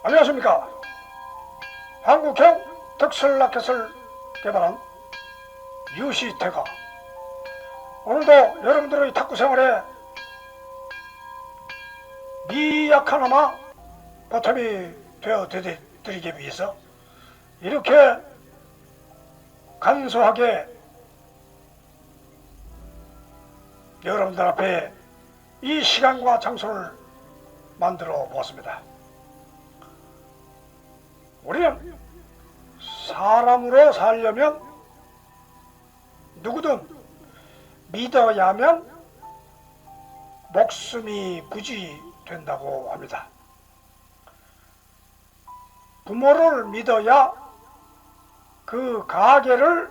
안녕하십니까. 한국형 득설라켓을 개발한 유시태가 오늘도 여러분들의 탁구 생활에 미약하나마 보탬이 되어 드리기 위해서 이렇게 간소하게 여러분들 앞에 이 시간과 장소를 만들어 보았습니다. 우리는 사람으로 살려면 누구든 믿어야만 목숨이 부지된다고 합니다. 부모를 믿어야 그 가게를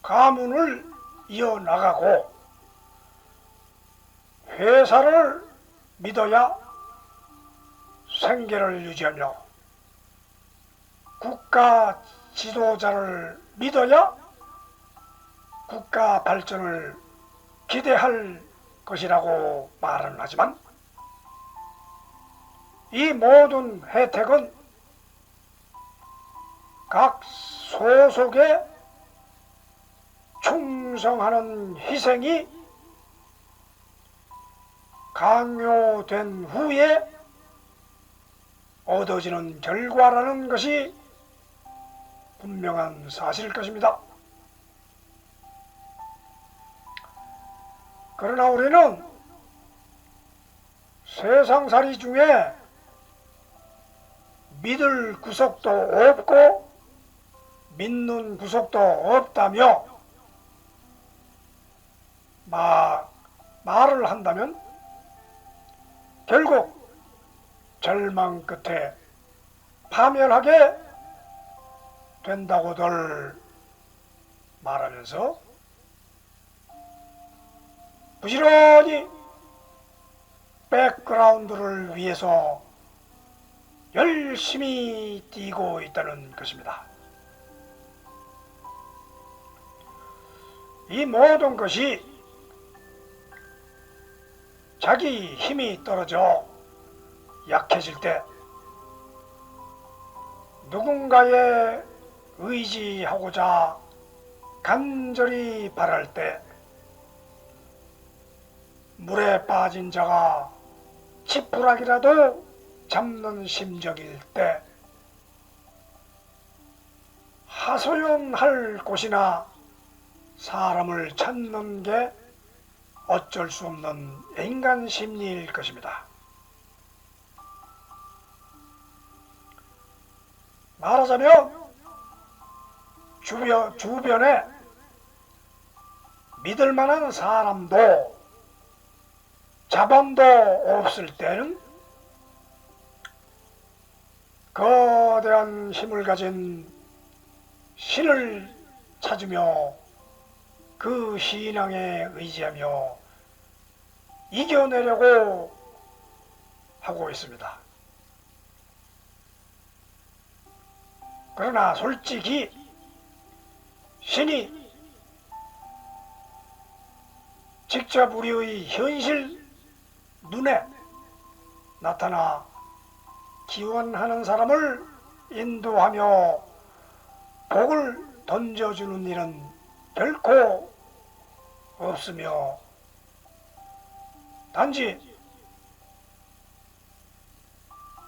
가문을 이어나가고, 회사를 믿어야 생계를 유지하며, 국가 지도자를 믿어야 국가 발전을 기대할 것이라고 말은 하지만, 이 모든 혜택은 각 소속에 충성하는 희생이 강요된 후에 얻어지는 결과라는 것이 분명한 사실일 것입니다. 그러나 우리는 세상살이 중에 믿을 구석도 없고 믿는 구석도 없다며 말을 한다면 결국 절망 끝에 파멸하게 된다고들 말하면서 부지런히 백그라운드를 위해서 열심히 뛰고 있다는 것입니다. 이 모든 것이 자기 힘이 떨어져 약해질 때, 누군가에 의지하고자 간절히 바랄 때, 물에 빠진 자가 지푸라기라도 잡는 심정일 때, 하소연할 곳이나 사람을 찾는 게 어쩔 수 없는 인간 심리일 것입니다. 말하자면 주변에 믿을 만한 사람도 자본도 없을 때는 거대한 힘을 가진 신을 찾으며 그 신앙에 의지하며 이겨내려고 하고 있습니다. 그러나 솔직히 신이 직접 우리의 현실 눈에 나타나 기원하는 사람을 인도하며 복을 던져주는 일은 결코 없으며, 단지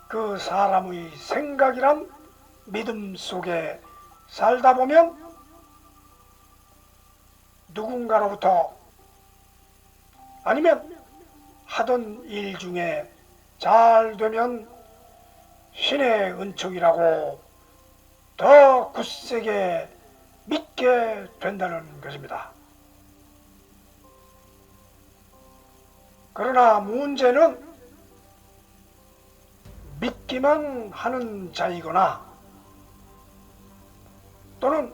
그 사람의 생각이란 믿음 속에 살다 보면 누군가로부터, 아니면 하던 일 중에 잘 되면 신의 은총이라고 더 굳세게 믿게 된다는 것입니다. 그러나 문제는 믿기만 하는 자이거나 또는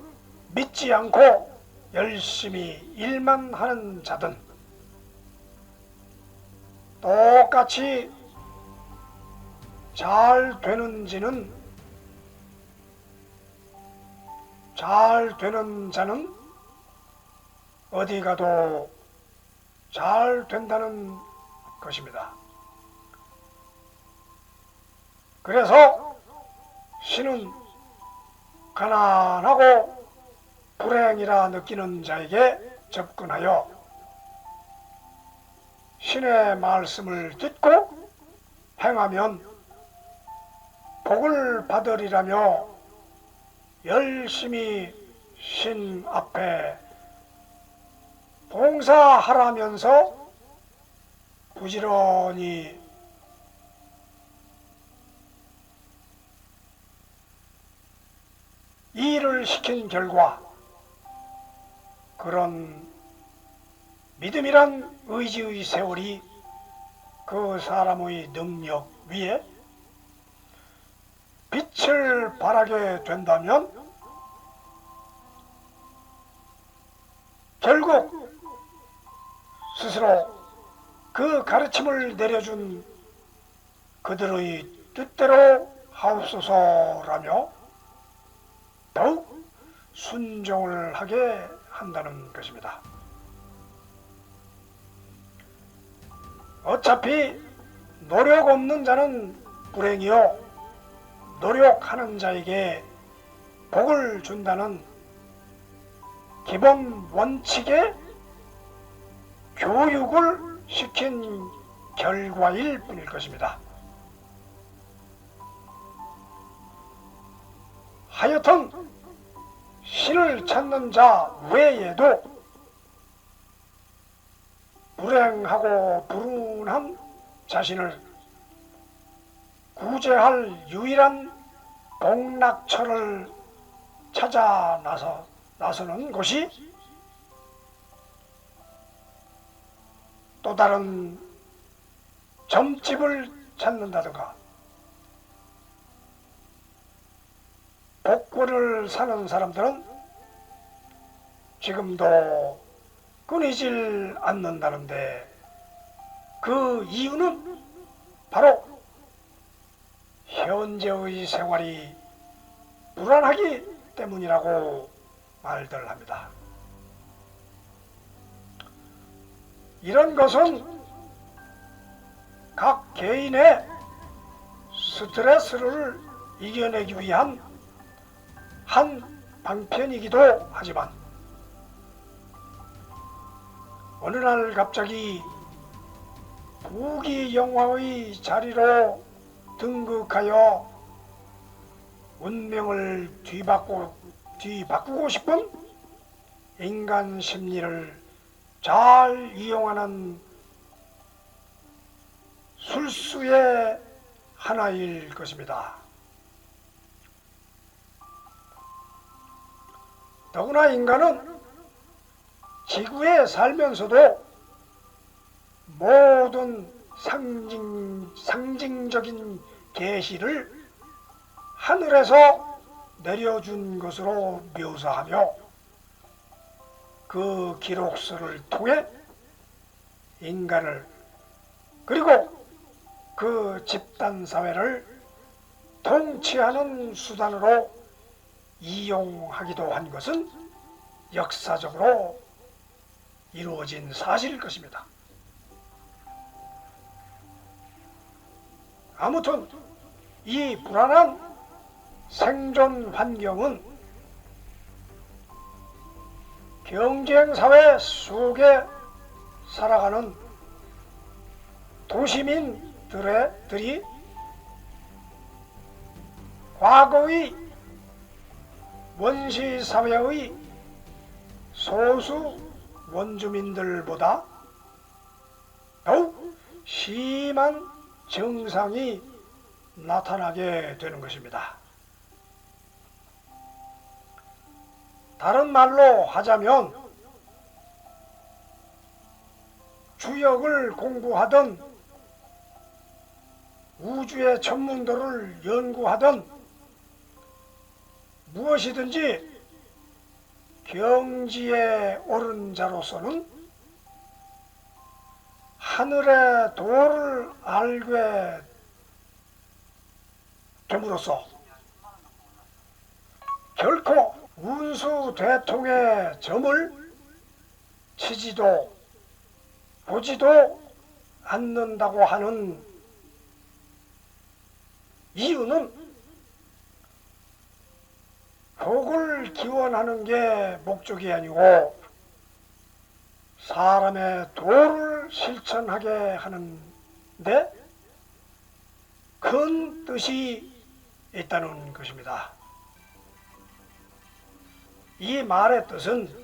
믿지 않고 열심히 일만 하는 자든 똑같이 잘 되는 자는 어디 가도 잘 된다는 것입니다. 그래서 신은 가난하고 불행이라 느끼는 자에게 접근하여 신의 말씀을 듣고 행하면 복을 받으리라며 열심히 신 앞에 봉사하라면서 부지런히 일을 시킨 결과 그런 믿음이란 의지의 세월이 그 사람의 능력 위에 빛을 발하게 된다면 결국 스스로 그 가르침을 내려준 그들의 뜻대로 하옵소서라며 더욱 순종을 하게 한다는 것입니다. 어차피 노력 없는 자는 불행이요 노력하는 자에게 복을 준다는 기본 원칙의 교육을 시킨 결과일 뿐일 것입니다. 하여튼 신을 찾는 자 외에도 불행하고 불운한 자신을 구제할 유일한 복락처를 찾아 나서는 곳이 또 다른 점집을 찾는다든가 복권을 사는 사람들은 지금도 끊이질 않는다는데 그 이유는 바로 현재의 생활이 불안하기 때문이라고 말들 합니다. 이런 것은 각 개인의 스트레스를 이겨내기 위한 한 방편이기도 하지만 어느 날 갑자기 부귀영화의 자리로 등극하여 운명을 뒤바꾸고 싶은 인간 심리를 잘 이용하는 술수의 하나일 것입니다. 더구나 인간은 지구에 살면서도 모든 상징적인 계시를 하늘에서 내려준 것으로 묘사하며 그 기록서를 통해 인간을 그리고 그 집단사회를 통치하는 수단으로 이용하기도 한 것은 역사적으로 이루어진 사실일 것입니다. 아무튼 이 불안한 생존 환경은 경쟁사회 속에 살아가는 도시민들이 과거의 원시사회의 소수 원주민들보다 더욱 심한 증상이 나타나게 되는 것입니다. 다른 말로 하자면 주역을 공부하던 우주의 천문도를 연구하던 무엇이든지 경지에 오른 자로서는 하늘의 도를 알게 됨으로써 결코 운수대통의 점을 치지도 보지도 않는다고 하는 이유는 복을 기원하는 게 목적이 아니고 사람의 도를 실천하게 하는데 큰 뜻이 있다는 것입니다. 이 말의 뜻은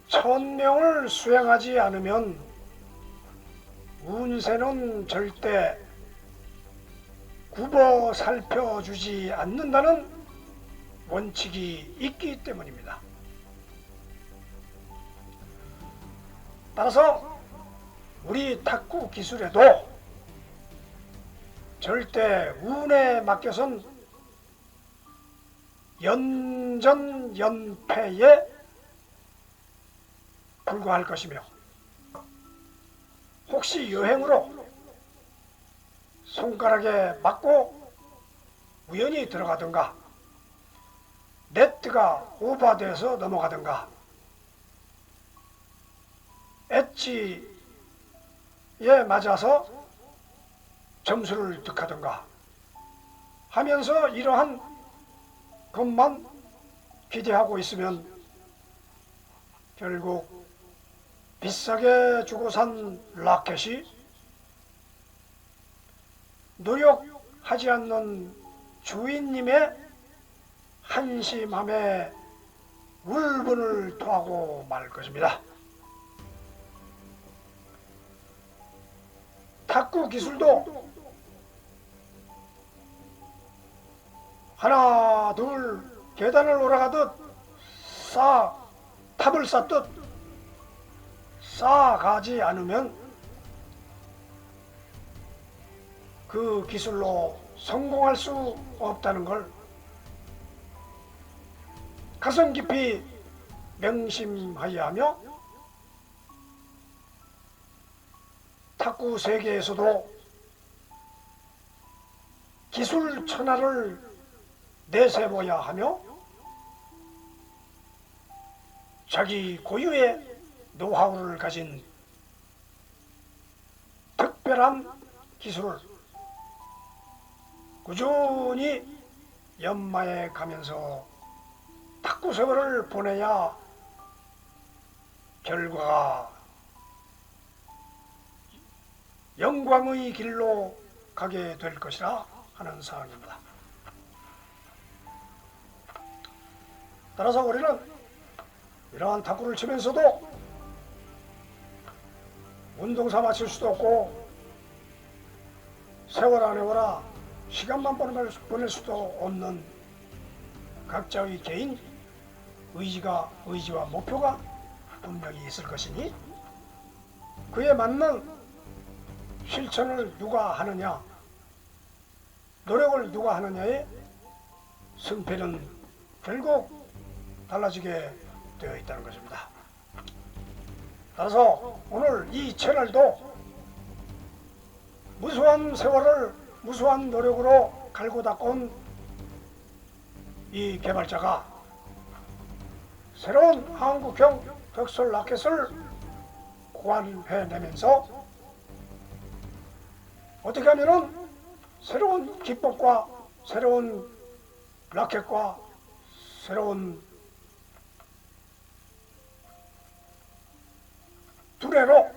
천명을 수행하지 않으면 운세는 절대 굽어 살펴주지 않는다는 원칙이 있기 때문입니다. 따라서 우리 탁구 기술에도 절대 운에 맡겨선 연전연패에 불과할 것이며, 혹시 여행으로 손가락에 맞고 우연히 들어가든가 네트가 오버돼서 넘어가든가 엣지에 맞아서 점수를 득하든가 하면서 이러한 것만 기대하고 있으면 결국 비싸게 주고 산 라켓이 노력하지 않는 주인님의 한심함에 울분을 토하고 말 것입니다. 탁구 기술도 하나 둘 계단을 올라가듯 탑을 쌓듯 쌓아가지 않으면 그 기술로 성공할 수 없다는 걸 가슴 깊이 명심하여야 하며, 탁구 세계에서도 기술 천하를 내세워야 하며 자기 고유의 노하우를 가진 특별한 기술을 꾸준히 연마해 가면서 탁구 세월을 보내야 결과가 영광의 길로 가게 될 것이라 하는 사항입니다. 따라서 우리는 이러한 탁구를 치면서도 운동삼아 칠 수도 없고 세월 안 해오라 시간만 보낼 수도 없는 각자의 개인 의지와 목표가 분명히 있을 것이니 그에 맞는 실천을 누가 하느냐, 노력을 누가 하느냐에 승패는 결국 달라지게 되어 있다는 것입니다. 따라서 오늘 이 채널도 무수한 세월을 무수한 노력으로 갈고 닦은 이 개발자가 새로운 한국형 덕설 라켓을 고안해내면서 어떻게 하면은 새로운 기법과 새로운 라켓과 새로운 두뇌로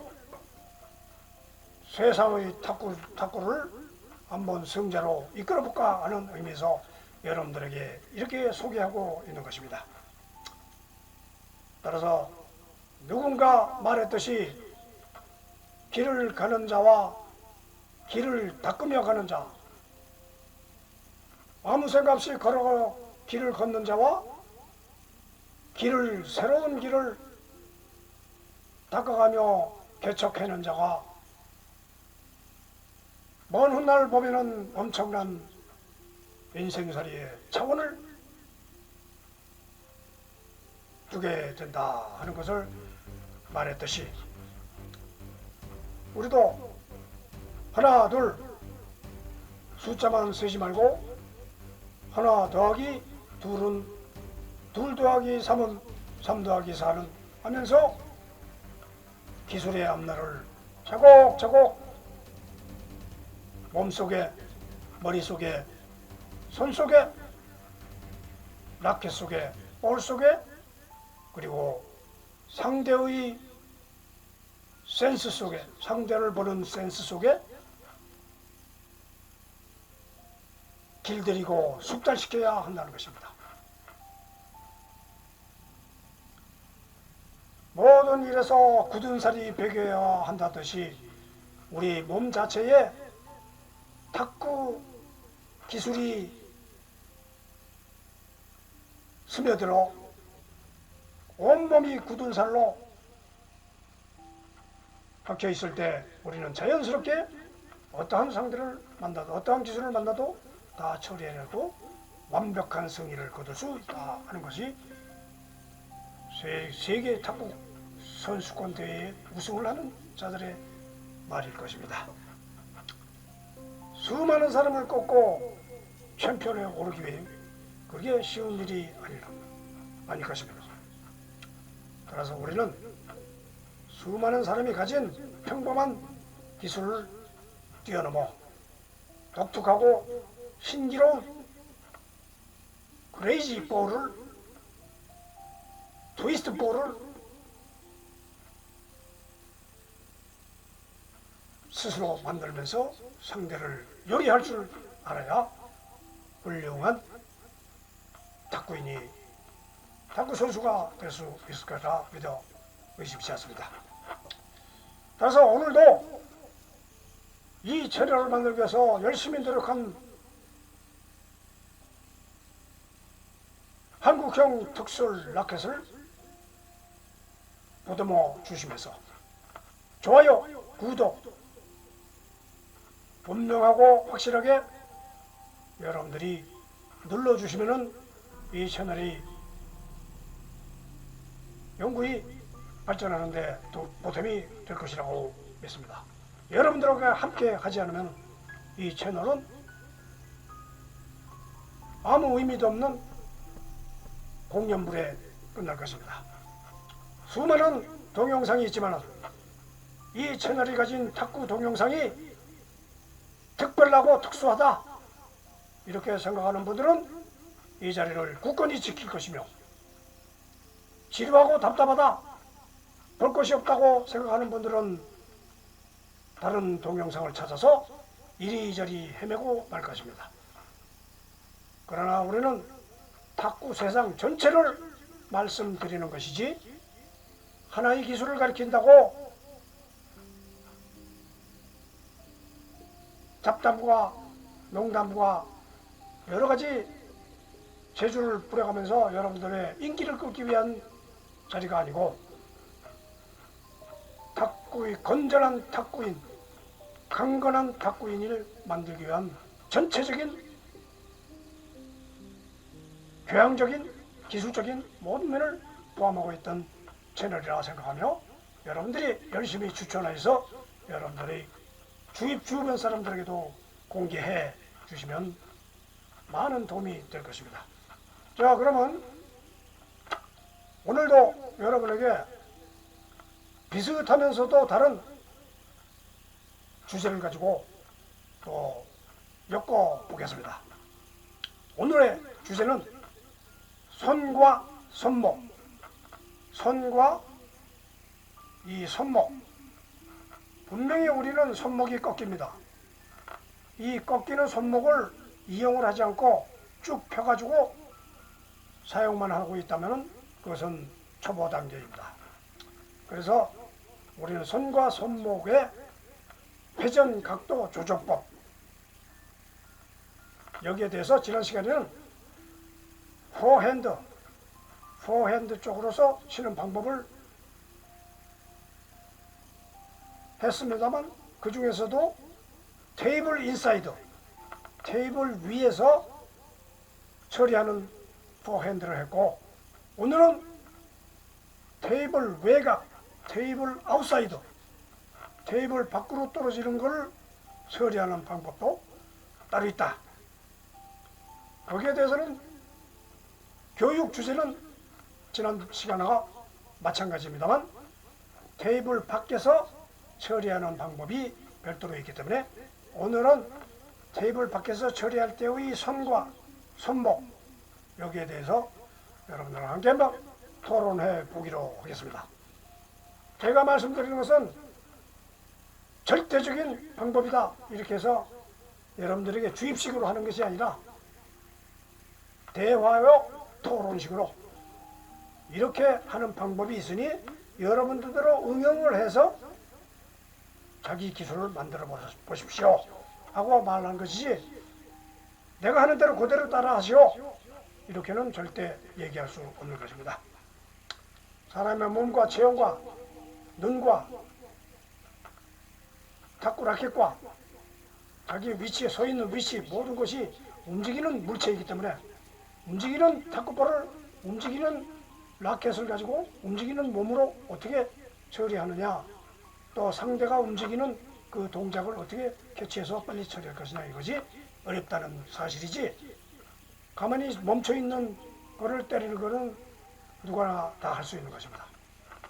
세상의 탁구를 한번 승자로 이끌어볼까 하는 의미에서 여러분들에게 이렇게 소개하고 있는 것입니다. 따라서 누군가 말했듯이 길을 가는 자와 길을 닦으며 가는 자, 아무 생각 없이 걸어가 길을 걷는 자와 새로운 길을 닦아가며 개척해는 자가 먼 훗날 보면은 엄청난 인생살이의 차원을 두게 된다 하는 것을 말했듯이 우리도 하나 둘 숫자만 세지 말고 하나 더하기 둘은 둘 더하기 삼은 삼 더하기 사는 하면서 기술의 앞날을 차곡차곡 몸속에 머릿속에, 손 속에, 라켓 속에, 볼 속에, 그리고 상대의 센스 속에, 상대를 보는 센스 속에 길들이고 숙달시켜야 한다는 것입니다. 모든 일에서 굳은 살이 배겨야 한다듯이 우리 몸 자체에 탁구 기술이 스며들어 온몸이 굳은 살로 박혀 있을 때 우리는 자연스럽게 어떠한 상대를 만나도, 어떠한 기술을 만나도 다 처리해내고 완벽한 승리를 거둘 수 있다 하는 것이 세계 탁구 선수권 대회에 우승을 하는 자들의 말일 것입니다. 수많은 사람을 꺾고 챔피언에 오르기 위해 그게 쉬운 일이 아닐 것입니다. 따라서 우리는 수많은 사람이 가진 평범한 기술을 뛰어넘어 독특하고 신기로운 크레이지 볼을, 트위스트 볼을 스스로 만들면서 상대를 요리할 줄 알아야 훌륭한 탁구인이, 탁구 선수가 될 수 있을 거라 믿어 의심치 않습니다. 따라서 오늘도 이 채널을 만들기 위해서 열심히 노력한 한국형 특술 라켓을 보듬어 주시면서 좋아요, 구독 분명하고 확실하게 여러분들이 눌러주시면은 이 채널이 영구히 발전하는 데 보탬이 될 것이라고 믿습니다. 여러분들과 함께 하지 않으면 이 채널은 아무 의미도 없는 공연물에 끝날 것입니다. 수많은 동영상이 있지만 이 채널이 가진 탁구 동영상이 특별하고 특수하다 이렇게 생각하는 분들은 이 자리를 굳건히 지킬 것이며, 지루하고 답답하다, 볼 것이 없다고 생각하는 분들은 다른 동영상을 찾아서 이리저리 헤매고 말 것입니다. 그러나 우리는 탁구 세상 전체를 말씀드리는 것이지 하나의 기술을 가르친다고 잡담과 농담과 여러 가지 재주를 뿌려가면서 여러분들의 인기를 끌기 위한 자리가 아니고, 탁구의 건전한 탁구인, 강건한 탁구인을 만들기 위한 전체적인 교양적인, 기술적인 모든 면을 포함하고 있던 채널이라 생각하며 여러분들이 열심히 추천해서 여러분들의 주변 사람들에게도 공개해 주시면 많은 도움이 될 것입니다. 자, 그러면 오늘도 여러분에게 비슷하면서도 다른 주제를 가지고 또 엮어 보겠습니다. 오늘의 주제는 손과 손목, 손과 이 손목. 분명히 우리는 손목이 꺾입니다. 이 꺾이는 손목을 이용을 하지 않고 쭉 펴가지고 사용만 하고 있다면 그것은 초보 단계입니다. 그래서 우리는 손과 손목의 회전 각도 조정법, 여기에 대해서 지난 시간에는 포핸드 쪽으로서 치는 방법을 했습니다만, 그 중에서도 테이블 인사이드, 테이블 위에서 처리하는 포핸드를 했고, 오늘은 테이블 외곽, 테이블 아웃사이드, 테이블 밖으로 떨어지는 것을 처리하는 방법도 따로 있다. 거기에 대해서는 교육 주제는 지난 시간과 마찬가지입니다만 테이블 밖에서 처리하는 방법이 별도로 있기 때문에 오늘은 테이블 밖에서 처리할 때의 손과 손목, 여기에 대해서 여러분들과 함께 한번 토론해 보기로 하겠습니다. 제가 말씀드리는 것은 절대적인 방법이다 이렇게 해서 여러분들에게 주입식으로 하는 것이 아니라 대화요 토론식으로 이렇게 하는 방법이 있으니 여러분들도 응용을 해서 자기 기술을 만들어 보십시오 하고 말하는 것이지, 내가 하는 대로 그대로 따라 하시오 이렇게는 절대 얘기할 수 없는 것입니다. 사람의 몸과 체형과 눈과 탁구 라켓과 자기 위치에 서 있는 위치, 모든 것이 움직이는 물체이기 때문에 움직이는 탁구볼을 움직이는 라켓을 가지고 움직이는 몸으로 어떻게 처리하느냐, 또 상대가 움직이는 그 동작을 어떻게 캐치해서 빨리 처리할 것이냐, 이것이 어렵다는 사실이지, 가만히 멈춰있는 거를 때리는 거는 누구나 다 할 수 있는 것입니다.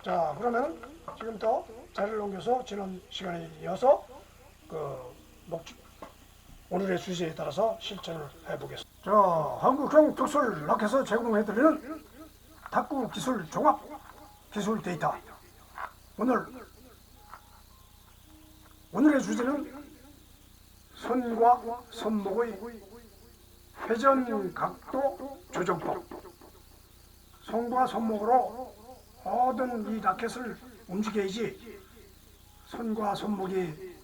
자, 그러면 지금부터 자리를 옮겨서 지난 시간에 이어서 오늘의 주제에 따라서 실천을 해보겠습니다. 자, 한국형 특술 라켓에서 제공해드리는 탁구 기술 종합 기술 데이터. 오늘의 주제는 손과 손목의 회전 각도 조정법. 손과 손목으로 모든 이 라켓을 움직여야지 손과 손목이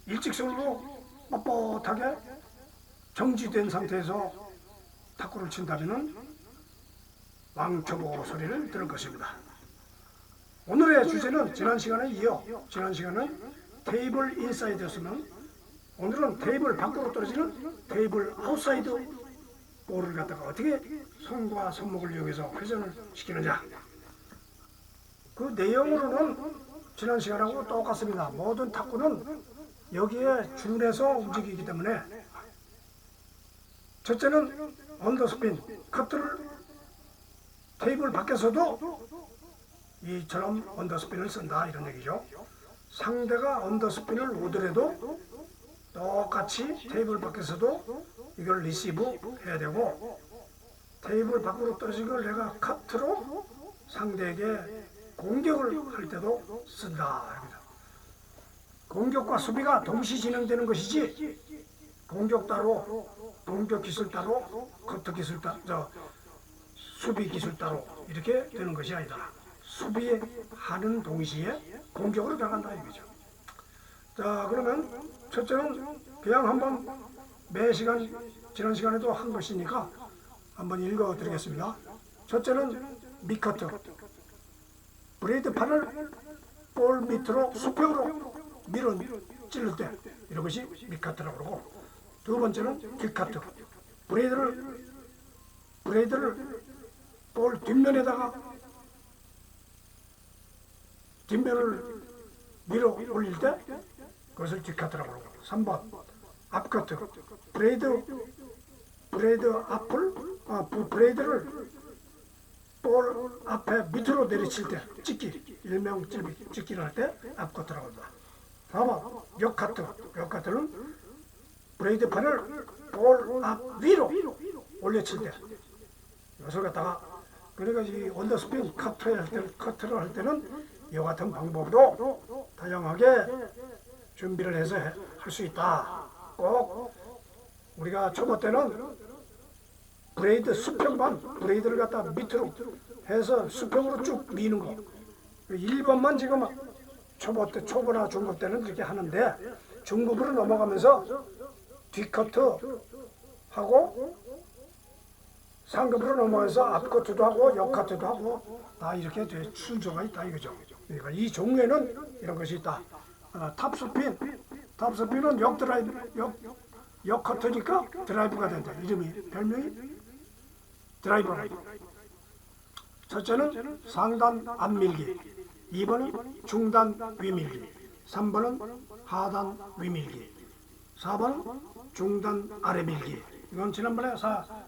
일직선으로 뻣뻣하게 정지된 상태에서 탁구를 친다면 왕초보 소리를 들을 것입니다. 오늘의 주제는 지난 시간에 이어, 지난 시간은 테이블 인사이드였으면 오늘은 테이블 밖으로 떨어지는 테이블 아웃사이드 볼을 갖다가 어떻게 손과 손목을 이용해서 회전을 시키느냐. 그 내용으로는 지난 시간하고 똑같습니다. 모든 탁구는 여기에 준해서 움직이기 때문에 첫째는 언더스핀, 커트를 테이블 밖에서도 이처럼 언더스핀을 쓴다 이런 얘기죠. 상대가 언더스핀을 오더라도 똑같이 테이블 밖에서도 이걸 리시브 해야 되고, 테이블 밖으로 떨어진 걸 내가 커트로 상대에게 공격을 할 때도 쓴다. 공격과 수비가 동시 진행되는 것이지, 공격 따로, 공격 기술 따로, 커트 기술 따로, 수비 기술 따로 이렇게 되는 것이 아니다. 수비하는 동시에 공격으로 나간다 이거죠. 자, 그러면 첫째는 그냥 한번 매 시간, 지난 시간에도 한 것이니까 한번 읽어 드리겠습니다. 첫째는 미커트. 브레이드 판을 볼 밑으로 수평으로 밀어 찌를 때 이런 것이 미커트라고 그러고, 두 번째는 뒷커트. 브레이드를 볼 뒷면에다가 뒷면을 밀어 올릴 때 그것을 뒷커트라고 그러고, 3번 앞커트. 브레이드를 볼 앞에 밑으로 내리칠 때 찍기, 일명 찍기를 할 때 앞커트라고 합니다. 4번 역커트. 역커트는 브레이드 판을 볼 앞 위로 올려칠 때 이것을 갖다가, 그러니까 이 언더스핀 커트를 할 때는 이와 같은 방법으로 다양하게 준비를 해서 할 수 있다. 꼭 우리가 초보 때는 브레이드 수평만, 브레이드를 갖다 밑으로 해서 수평으로 쭉 미는 거, 1번만 지금 초보나 중급 때는 그렇게 하는데, 중급으로 넘어가면서 뒷커트 하고 상급으로 넘어가서 앞커트도 하고 역커트도 하고 다 이렇게 순서가 있다 이거죠. 그러니까 이 종류에는 이런 것이 있다. 탑스핀은 역커트니까 드라이브가 된다. 별명이 드라이버라고. 첫째는 상단 앞밀기, 2번은 중단 위밀기, 3번은 하단 위밀기, 4번은 중단 아래밀기. 이건 지난번에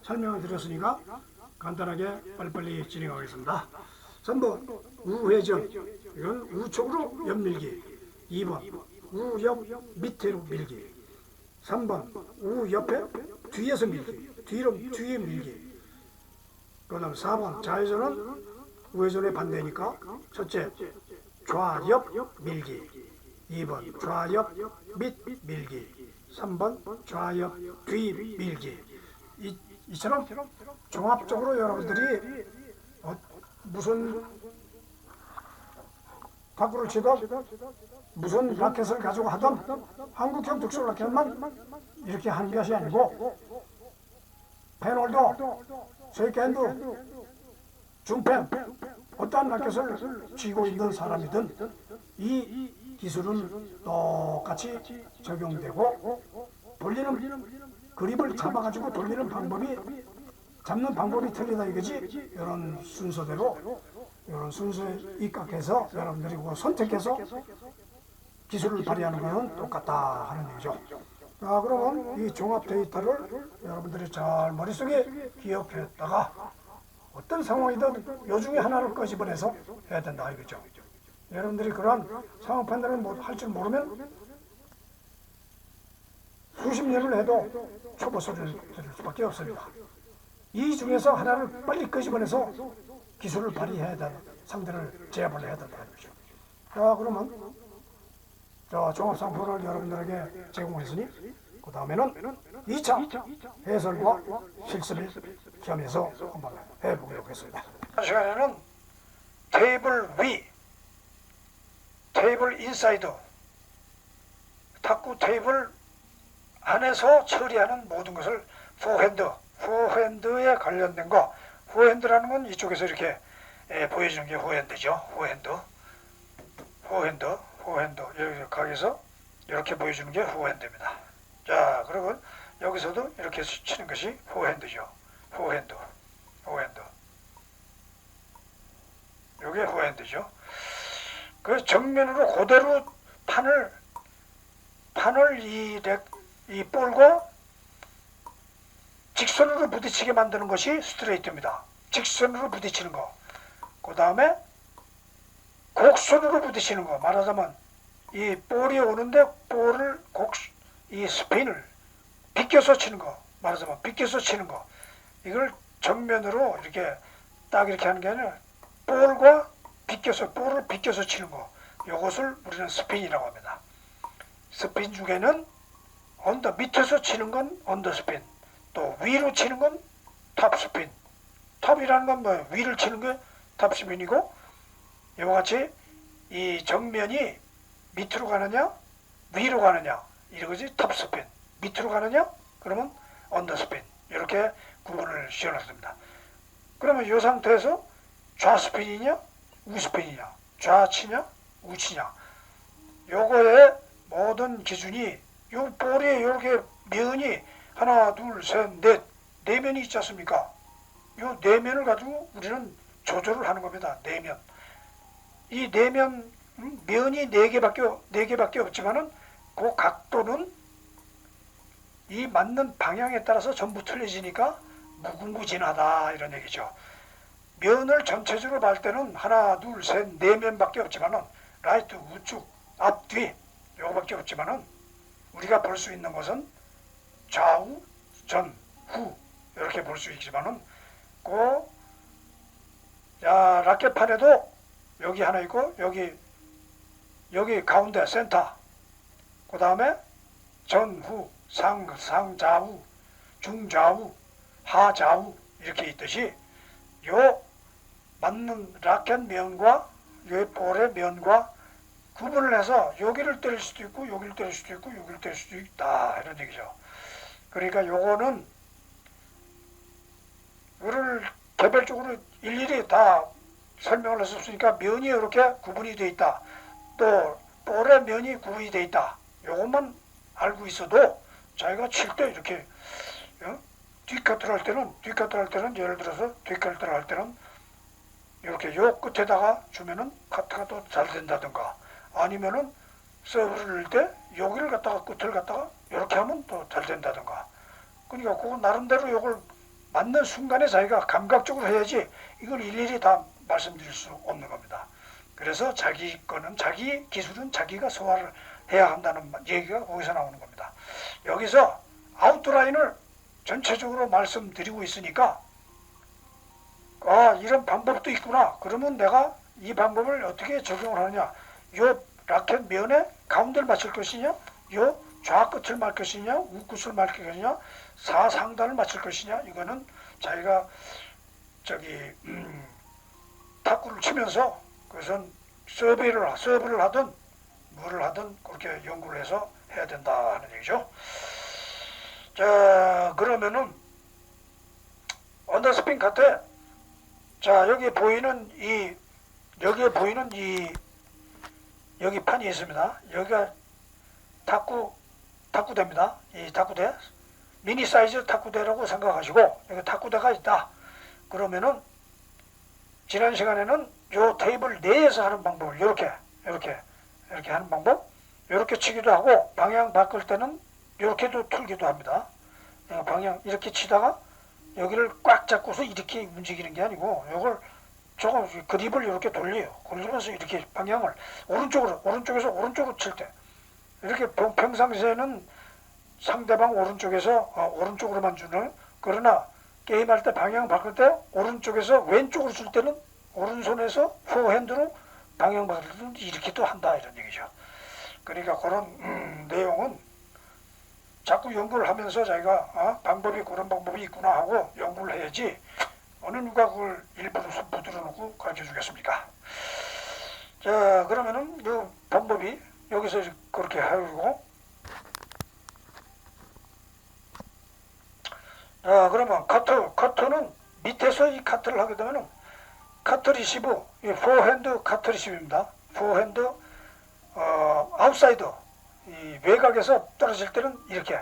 설명을 드렸으니까 간단하게 빨리빨리 진행하겠습니다. 3번 우회전, 이건 우측으로 옆밀기. 2번 우옆 밑으로 밀기. 3번 우 옆에 뒤에서 밀기, 뒤에 밀기. 그 다음 4번 좌회전은 우회전의 반대니까 첫째 좌옆 밀기, 2번 좌옆 밑 밀기, 3번 좌옆 뒤 밀기. 이처럼 종합적으로 여러분들이 무슨 탁구를 치던 무슨 라켓을 가지고 하던 한국형 특수 라켓만 이렇게 하는 것이 아니고 펜홀더, 쉐이크핸드, 중펜 어떠한 라켓을 쥐고 있는 사람이든 이 기술은 똑같이 적용되고 돌리는 그립을 잡아가지고 돌리는 방법이 잡는 방법이 틀리다 이거지. 이런 순서대로 이런 순서에 입각해서 여러분들이 그거 선택해서 기술을 발휘하는 것은 똑같다 하는 얘기죠. 자, 그러면 이 종합 데이터를 여러분들이 잘 머릿속에 기억했다가 어떤 상황이든 요 중에 하나를 꺼집어내서 해야 된다 이거죠. 여러분들이 그러한 상황 판단을 할 줄 모르면 수십 년을 해도 초보 소리를 들을 수밖에 없습니다. 이 중에서 하나를 빨리 끄집어내서 기술을 발휘해야 된다. 상대를 제압을 해야 된다는 거죠. 자, 그러면 종합상품을 여러분들에게 제공했으니 그 다음에는 2차 해설과 실습을 겸해서 한번 해보도록 하겠습니다. 이번 시간에는 테이블 위, 테이블 인사이드, 탁구 테이블 안에서 처리하는 모든 것을 포핸드에 관련된 거. 포핸드라는 건 이쪽에서 이렇게 보여주는 게 포핸드죠. 포핸드 여기 가게에서 이렇게 보여주는 게 포핸드입니다. 자, 그리고 여기서도 이렇게 치는 것이 포핸드죠. 포핸드 이게 포핸드죠. 그 정면으로 그대로 판을 이 볼과 직선으로 부딪히게 만드는 것이 스트레이트입니다. 직선으로 부딪히는 거. 그 다음에 곡선으로 부딪히는 거. 말하자면 이 볼이 오는데 볼을 이 스핀을 비껴서 치는 거. 말하자면 비껴서 치는 거. 이걸 정면으로 이렇게 딱 이렇게 하는 게 아니라 볼을 비껴서 치는 거. 이것을 우리는 스핀이라고 합니다. 스핀 중에는 밑에서 치는 건 언더스핀, 또 위로 치는 건 탑스핀. 탑이라는 건 뭐예요? 위를 치는 게 탑스핀이고, 이와 같이 이 정면이 밑으로 가느냐 위로 가느냐 이거지 탑스핀. 밑으로 가느냐 그러면 언더스핀. 이렇게 구분을 지어놨습니다. 그러면 이 상태에서 좌스핀이냐 우스핀이냐, 좌치냐 우치냐, 요거의 모든 기준이 요 볼에 이렇게 면이 하나 둘 셋 넷 네 면이 있지 않습니까? 요 네 면을 가지고 우리는 조절을 하는 겁니다. 네 면. 이 네 면 면이 네 개밖에 없지만은 그 각도는 이 맞는 방향에 따라서 전부 틀려지니까 무궁무진하다 이런 얘기죠. 면을 전체적으로 볼 때는 하나 둘 셋 네 면밖에 없지만은 라이트 우측 앞뒤 요거밖에 없지만은 우리가 볼 수 있는 것은 좌우 전 후 이렇게 볼 수 있지만은 라켓판에도 여기 하나 있고 여기 가운데 센터, 그 다음에 전후 상좌우 중좌우 하좌우 이렇게 있듯이 요 맞는 라켓 면과 요 볼의 면과 구분을 해서 여기를 때릴 수도 있고 여기를 때릴 수도 있고 여기를 때릴 수도 있다 이런 얘기죠. 그러니까 요거는 이거를 개별적으로 일일이 다 설명을 했었으니까 면이 이렇게 구분이 되어 있다, 또 볼의 면이 구분이 되어 있다, 요것만 알고 있어도 자기가 칠 때 이렇게 뒷카트를 할 때는 예를 들어서 뒷카트를 할 때는 이렇게 요 끝에다가 주면은 카트가 또 잘 된다든가, 아니면은 서브를 넣을 때 여기를 갖다가 끝을 갖다가 이렇게 하면 또 잘 된다든가. 그러니까 그거 나름대로 요걸 맞는 순간에 자기가 감각적으로 해야지 이걸 일일이 다 말씀드릴 수 없는 겁니다. 그래서 자기 기술은 자기가 소화를 해야 한다는 얘기가 거기서 나오는 겁니다. 여기서 아웃라인을 전체적으로 말씀드리고 있으니까 이런 방법도 있구나. 그러면 내가 이 방법을 어떻게 적용을 하느냐. 요 라켓 면에 가운데를 맞출 것이냐, 요 좌 끝을 맞을 것이냐, 우 끝을 맞을 것이냐, 사상단을 맞출 것이냐. 이거는 자기가 탁구를 치면서 그것은 서브를 하든 뭐를 하든 그렇게 연구를 해서 해야 된다 하는 얘기죠. 자, 그러면은 언더스핀 카트, 자, 여기에 보이는 여기 판이 있습니다. 여기가 탁구대입니다. 이 탁구대, 미니 사이즈 탁구대라고 생각하시고, 여기 탁구대가 있다. 그러면은 지난 시간에는 요 테이블 내에서 하는 방법을 이렇게 하는 방법, 이렇게 치기도 하고, 방향 바꿀 때는 이렇게도 틀기도 합니다. 방향 이렇게 치다가 여기를 꽉 잡고서 이렇게 움직이는 게 아니고, 요걸 조금 그립을 이렇게 돌리면서 이렇게 방향을 오른쪽에서 오른쪽으로 칠 때, 이렇게 평상시에는 상대방 오른쪽에서 오른쪽으로만 주는, 그러나 게임할 때 방향 바꿀 때 오른쪽에서 왼쪽으로 줄 때는 오른손에서 포핸드로 방향 바꿀 때는 이렇게 또 한다, 이런 얘기죠. 그러니까 그런 내용은 자꾸 연구를 하면서 자기가 그런 방법이 있구나 하고 연구를 해야지, 어느 누가 그걸 일부러 붙들어 놓고 가르쳐 주겠습니까? 자, 그러면은 이 방법이 여기서 그렇게 하고, 자, 그러면 커트는 밑에서 이 카트를 하게 되면은 카트 리시브, 이 포핸드 카트 리시브입니다. 포핸드 아웃사이드, 이 외곽에서 떨어질 때는 이렇게,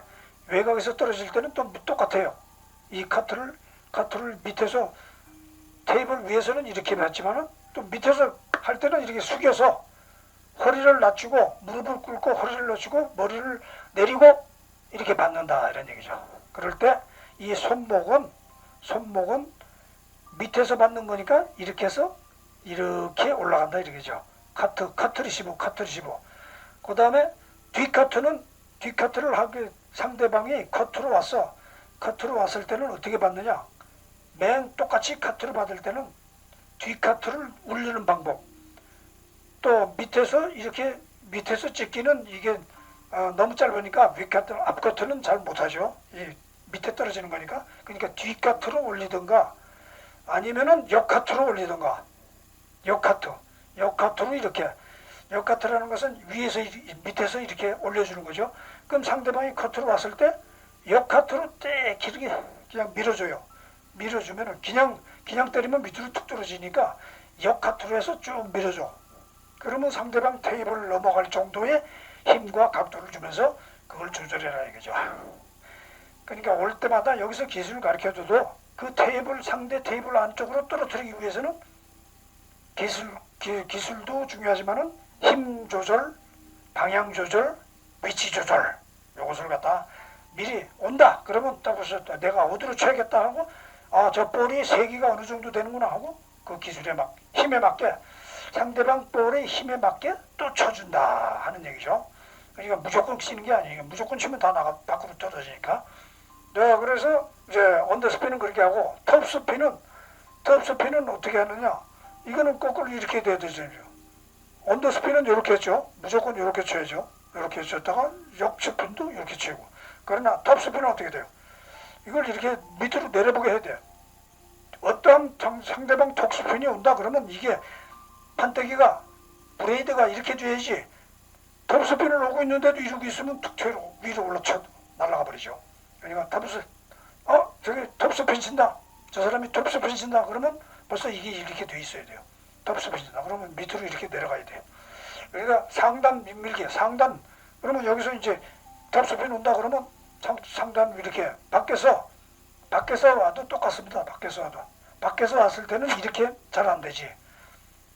외곽에서 떨어질 때는 또 똑같아요. 이 카트를 밑에서 테이블 위에서는 이렇게 맞지만은 또 밑에서 할 때는 이렇게 숙여서 허리를 낮추고 무릎을 꿇고 허리를 낮추고 머리를 내리고 이렇게 받는다, 이런 얘기죠. 그럴 때 이 손목은 밑에서 받는 거니까 이렇게 해서 이렇게 올라간다, 이렇게죠. 카트 리시브. 그 다음에 뒷카트를 하게, 상대방이 커트로 왔을 때는 어떻게 받느냐. 맨 똑같이 카트를 받을 때는 뒷카트를 울리는 방법. 또 밑에서 찍기는 이게 너무 짧으니까 윗카트, 앞카트는 잘 못하죠. 이 밑에 떨어지는 거니까. 그러니까 뒷카트로 올리든가 아니면은 역카트로 올리든가. 역카트로 이렇게. 역카트라는 것은 밑에서 이렇게 올려주는 거죠. 그럼 상대방이 커트로 왔을 때 역카트로 떼 이렇게 그냥 밀어줘요. 밀어주면은 그냥 때리면 밑으로 툭 떨어지니까 역카트로 해서 쭉 밀어줘. 그러면 상대방 테이블을 넘어갈 정도의 힘과 각도를 주면서 그걸 조절해라, 이거죠. 그러니까 올 때마다 여기서 기술을 가르쳐줘도 그 상대 테이블 안쪽으로 떨어뜨리기 위해서는 기술도 중요하지만은 힘 조절, 방향 조절, 위치 조절, 요것을 갖다 미리 온다. 그러면 딱 보셔, 내가 어디로 쳐야겠다 하고, 저 볼이 세기가 어느 정도 되는구나 하고, 그 기술에 힘에 맞게, 상대방 볼의 힘에 맞게 또 쳐준다 하는 얘기죠. 그러니까 무조건 치는 게 아니에요. 무조건 치면 다 밖으로 떨어지니까. 네, 그래서 이제 언더스핀은 그렇게 하고, 톱스핀은 어떻게 하느냐. 이거는 거꾸로 이렇게 돼야 되죠. 언더스핀은 이렇게 했죠. 무조건 이렇게 쳐야죠. 이렇게 쳤다가 역스핀도 이렇게 치고. 그러나 톱스핀은 어떻게 돼요? 이걸 이렇게 밑으로 내려보게 해야 돼요. 어떠한 상대방 톱스핀이 온다 그러면 이게 판때기가, 브레이드가 이렇게 돼야지, 톱스핀을 오고 있는데도 이러고 있으면 툭 위로 올라쳐 날아가 버리죠. 그러니까 저기 톱스핀 친다. 저 사람이 톱스핀 친다. 그러면 벌써 이게 이렇게 돼 있어야 돼요. 톱스핀 친다. 그러면 밑으로 이렇게 내려가야 돼요. 그러니까 상단 밀기, 그러면 여기서 이제 톱스핀 온다 그러면 상단 이렇게 밖에서 와도 똑같습니다. 밖에서 왔을 때는 이렇게 잘 안 되지.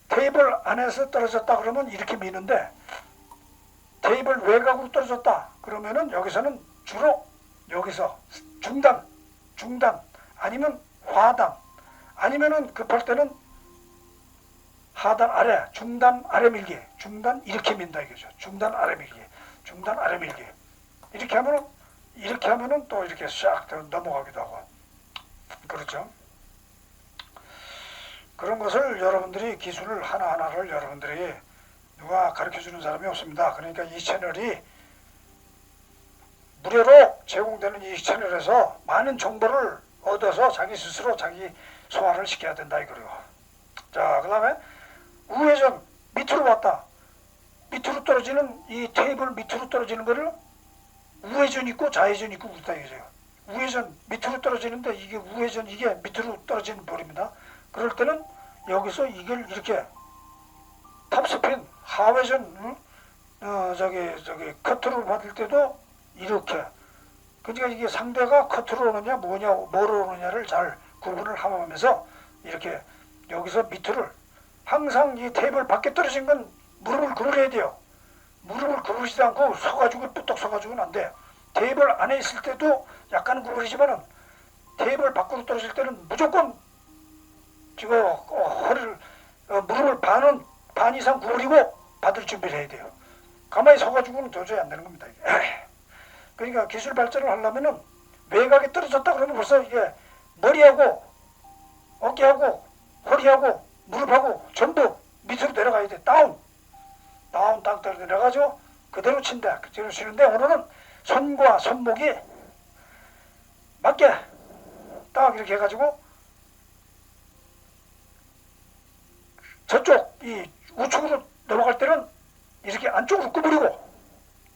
테이블 안에서 떨어졌다 그러면 이렇게 미는데, 테이블 외곽으로 떨어졌다 그러면은 여기서는 주로 여기서 중단 아니면 하단, 아니면은 급할 때는 하단 아래, 중단 아래 밀기, 중단 이렇게 민다 이거죠. 중단 아래 밀기 이렇게 하면은 이렇게 하면은 또 이렇게 싹 넘어가기도 하고 그렇죠. 그런 것을 여러분들이 기술을 하나하나를 여러분들이 누가 가르쳐주는 사람이 없습니다. 그러니까 이 채널이 무료로 제공되는 이 채널에서 많은 정보를 얻어서 자기 스스로 자기 소화를 시켜야 된다 이거예요. 자, 그 다음에 우회전 밑으로 왔다. 밑으로 떨어지는 이 테이블 밑으로 떨어지는 거를 우회전 있고 좌회전 있고 그렇다 이거죠. 우회전 밑으로 떨어지는데 이게 우회전 이게 밑으로 떨어지는 볼입니다. 그럴 때는 여기서 이걸 이렇게 탑스핀 하회전 저기 커트로 받을 때도 이렇게 그러니까 이게 상대가 커트로 오느냐 뭐로 오느냐를 잘 구분을 하면서 이렇게 여기서 밑을 항상 이 테이블 밖에 떨어진 건 무릎을 구부려야 돼요. 무릎을 구부리지 않고 서가지고 뚝뚝 서가지고는 안 돼. 테이블 안에 있을 때도 약간은 구부리지만은 테이블 밖으로 떨어질 때는 무조건 지금 허리를 무릎을 반 이상 구부리고 받을 준비를 해야 돼요. 가만히 서가지고는 도저히 안 되는 겁니다. 그러니까 기술 발전을 하려면은 외곽에 떨어졌다 그러면 벌써 이게 머리하고 어깨하고 허리하고 무릎하고 전부 밑으로 내려가야 돼. 다운 딱 내려가죠. 그대로 친다. 그대로 치는데 오늘은 손과 손목이 맞게 딱 이렇게 해가지고 저쪽 이 우측으로 넘어갈 때는 이렇게 안쪽으로 구부리고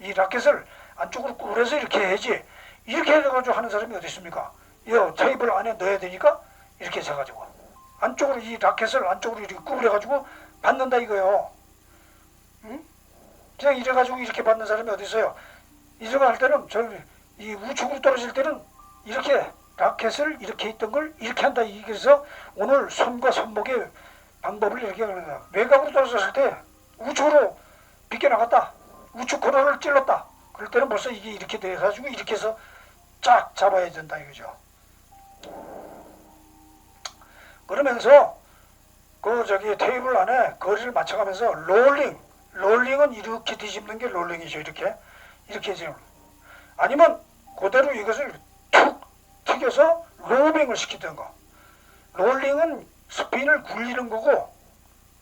이 라켓을 안쪽으로 구부려서 이렇게 해야지 이렇게 해가지고 하는 사람이 어디 있습니까? 이 테이블 안에 넣어야 되니까 이렇게 해가지고 안쪽으로 이 라켓을 안쪽으로 이렇게 구부려가지고 받는다 이거요. 응? 그냥 이래가지고 이렇게 받는 사람이 어디 있어요? 이렇게 할 때는 이 우측으로 떨어질 때는 이렇게 라켓을 이렇게 있던 걸 이렇게 한다. 그래서 오늘 손과 손목의 방법을 이렇게 하는 외곽으로 떨어졌을 때 우측으로 비껴나갔다. 우측 코너를 찔렀다. 그럴 때는 벌써 이게 이렇게 돼가지고 이렇게 해서 쫙 잡아야 된다 이거죠. 그러면서 그 테이블 안에 거리를 맞춰가면서 롤링은 이렇게 뒤집는 게 롤링이죠. 이렇게 지금 아니면 그대로 이것을 툭 튀겨서 로빙을 시키던 거. 롤링은 스핀을 굴리는 거고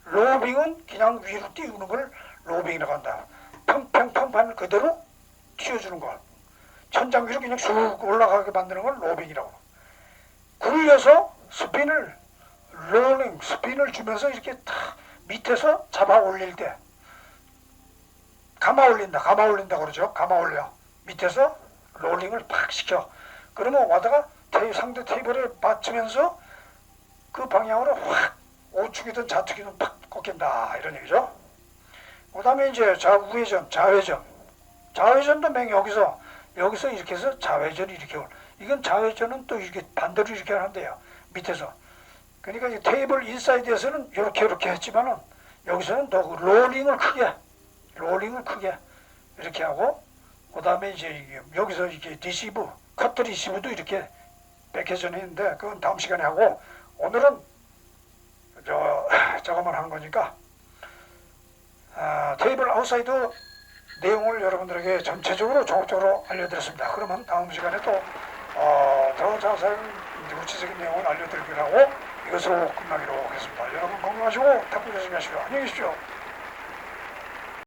로빙은 그냥 위로 띄우는 걸 로빙이라고 한다. 팡팡팡팡 그대로 튀어주는 거. 천장 위로 그냥 쑥 올라가게 만드는 걸 로빙이라고. 굴려서 스핀을 주면서 이렇게 탁 밑에서 잡아 올릴 때 감아 올린다 그러죠. 감아 올려. 밑에서 롤링을 팍 시켜. 그러면 와다가 상대 테이블에 맞추면서 그 방향으로 확 우측이든 좌측이든 팍 꺾인다 이런 얘기죠. 그 다음에 이제 좌회전도 맹 여기서 이렇게 해서 좌회전이 이렇게 이건 좌회전은 또 이렇게 반대로 이렇게 하는데요. 밑에서 그러니까 이 테이블 인사이드에서는 이렇게 했지만은 여기서는 더 롤링을 크게 이렇게 하고 그 다음에 이제 여기서 이렇게 리시브 커트 리시브도 이렇게 백회전이 있는데 그건 다음 시간에 하고 오늘은 저거만 하는 거니까 테이블 아웃사이드 내용을 여러분들에게 전체적으로 종합적으로 알려드렸습니다. 그러면 다음 시간에 또 더 자세한 구체적인 내용을 알려드리기로 하고 이것으로 끝나기로 하겠습니다. 여러분 건강하시고 탁구 조심히 하시고 안녕히 계십시오.